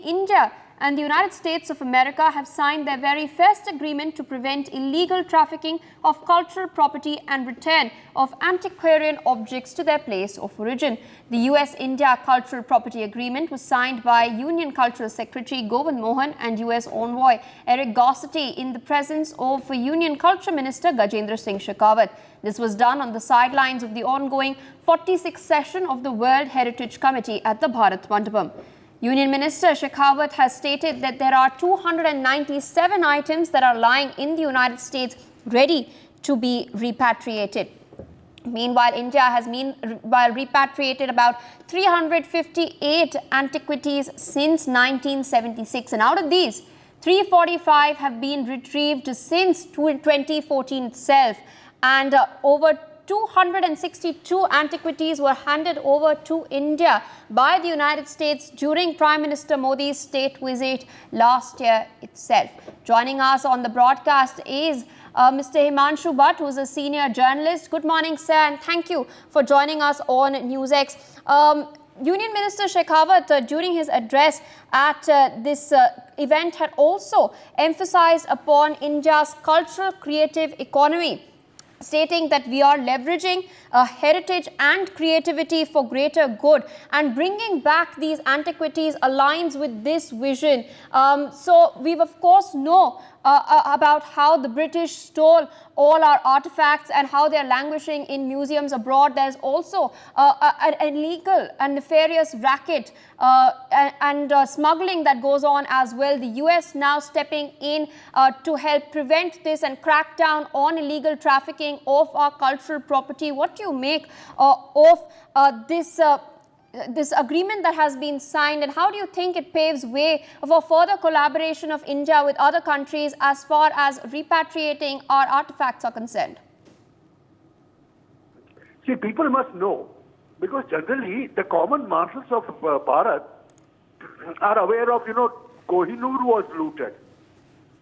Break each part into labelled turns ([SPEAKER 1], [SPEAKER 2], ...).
[SPEAKER 1] India and the United States of America have signed their very first agreement to prevent illegal trafficking of cultural property and return of antiquarian objects to their place of origin. The US-India Cultural Property Agreement was signed by Union Cultural Secretary Govind Mohan and US Envoy Garcetti in the presence of Union Culture Minister Gajendra Singh Shekhawat. This was done on the sidelines of the ongoing 46th session of the World Heritage Committee at the Bharat Mandapam. Union Minister Shekhawat has stated that there are 297 items that are lying in the United States ready to be repatriated. Meanwhile, India has repatriated about 358 antiquities since 1976, and out of these, 345 have been retrieved since 2014 itself, and over 262 antiquities were handed over to India by the United States during Prime Minister Modi's state visit last year itself. Joining us on the broadcast is Mr. Himanshu Bhatt, who is a senior journalist. Good morning, sir, and thank you for joining us on NewsX. Union Minister Shekhawat, during his address at this event, had also emphasized upon India's cultural creative economy, stating that we are leveraging heritage and creativity for greater good, and bringing back these antiquities aligns with this vision. So we of course know about how the British stole all our artifacts and how they are languishing in museums abroad. There's also an illegal and nefarious racket and smuggling that goes on as well. The US now stepping in to help prevent this and crack down on illegal trafficking of our cultural property. What do you make of this agreement that has been signed, and how do you think it paves way for further collaboration of India with other countries as far as repatriating our artifacts are concerned?
[SPEAKER 2] See, people must know, because generally the common masses of Bharat are aware of, Kohinoor was looted.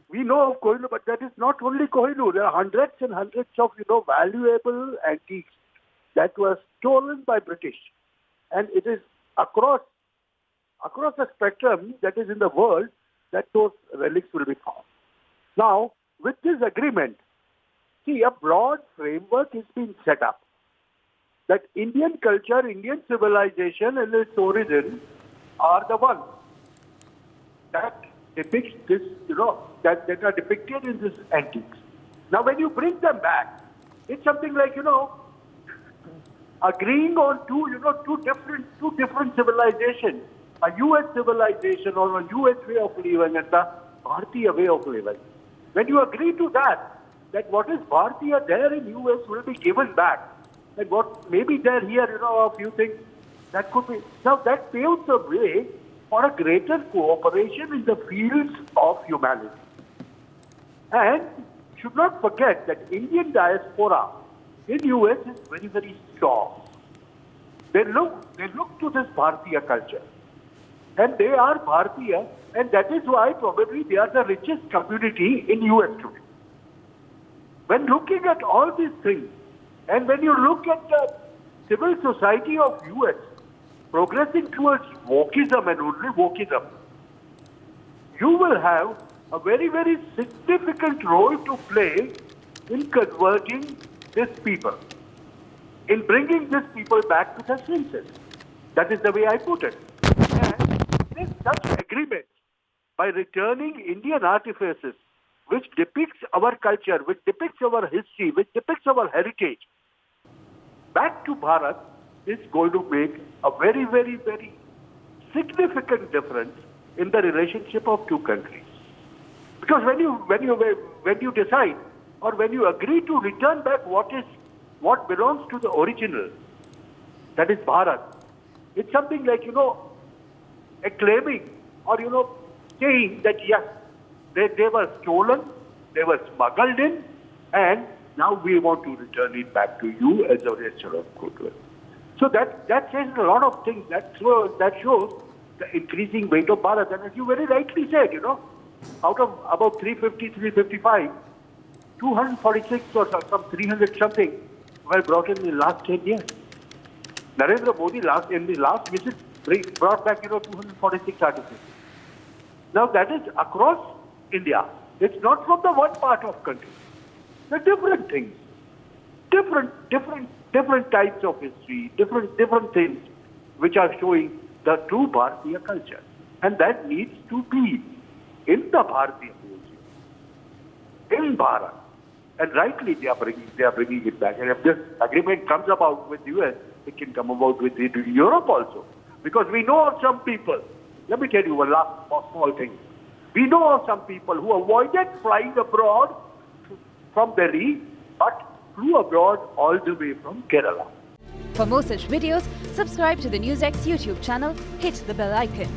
[SPEAKER 2] We know of Kohinoor, but that is not only Kohinoor. There are hundreds and hundreds of, valuable antiques that were stolen by British. And it is across the spectrum that is in the world that those relics will be found. Now, with this agreement, see, a broad framework is being set up that Indian culture, Indian civilization and its origin are the ones that depicts this, that are depicted in these antiques. Now, when you bring them back, it's something like, agreeing on two different civilizations, a US civilization or a US way of living and the Bharatiya way of living. When you agree to that what is Bharatiya there in US will be given back, and what may be there here, a few things that could be. Now that paves the way for a greater cooperation in the fields of humanity. And should not forget that Indian diaspora in US is very, very strong. They look to this Bharatiya culture. And they are Bharatiya, and that is why probably they are the richest community in US today. When looking at all these things, and when you look at the civil society of US progressing towards wokeism and only wokeism, you will have a very, very significant role to play in converting these people, in bringing these people back to their senses. That is the way I put it. And this such agreement, by returning Indian artifices, which depicts our culture, which depicts our history, which depicts our heritage, back to Bharat, is going to make a very, very, very significant difference in the relationship of two countries. Because when you decide, or when you agree to return back what belongs to the original, that is Bharat, it's something like, acclaiming or, saying that yes, they were stolen, they were smuggled in, and now we want to return it back to you as a gesture of goodwill. So that says a lot of things. That shows the increasing weight of Bharat. And as you very rightly said, out of about 350, 355, 246 or some 300 something were brought in the last 10 years. Narendra Modi in the last visit brought back 246 articles. Now that is across India. It's not from the one part of country. They're different things. Different types of history, different things which are showing the true Bharatiya culture. And that needs to be in the Bharatiya museum, in Bharat. And rightly they are bringing it back. And if this agreement comes about with US, it can come about with Europe also. Because we know of some people, let me tell you one last small thing. We know of some people who avoided flying abroad from Delhi, but flew abroad all the way from Kerala.
[SPEAKER 3] For more such videos, subscribe to the NewsX YouTube channel, hit the bell icon.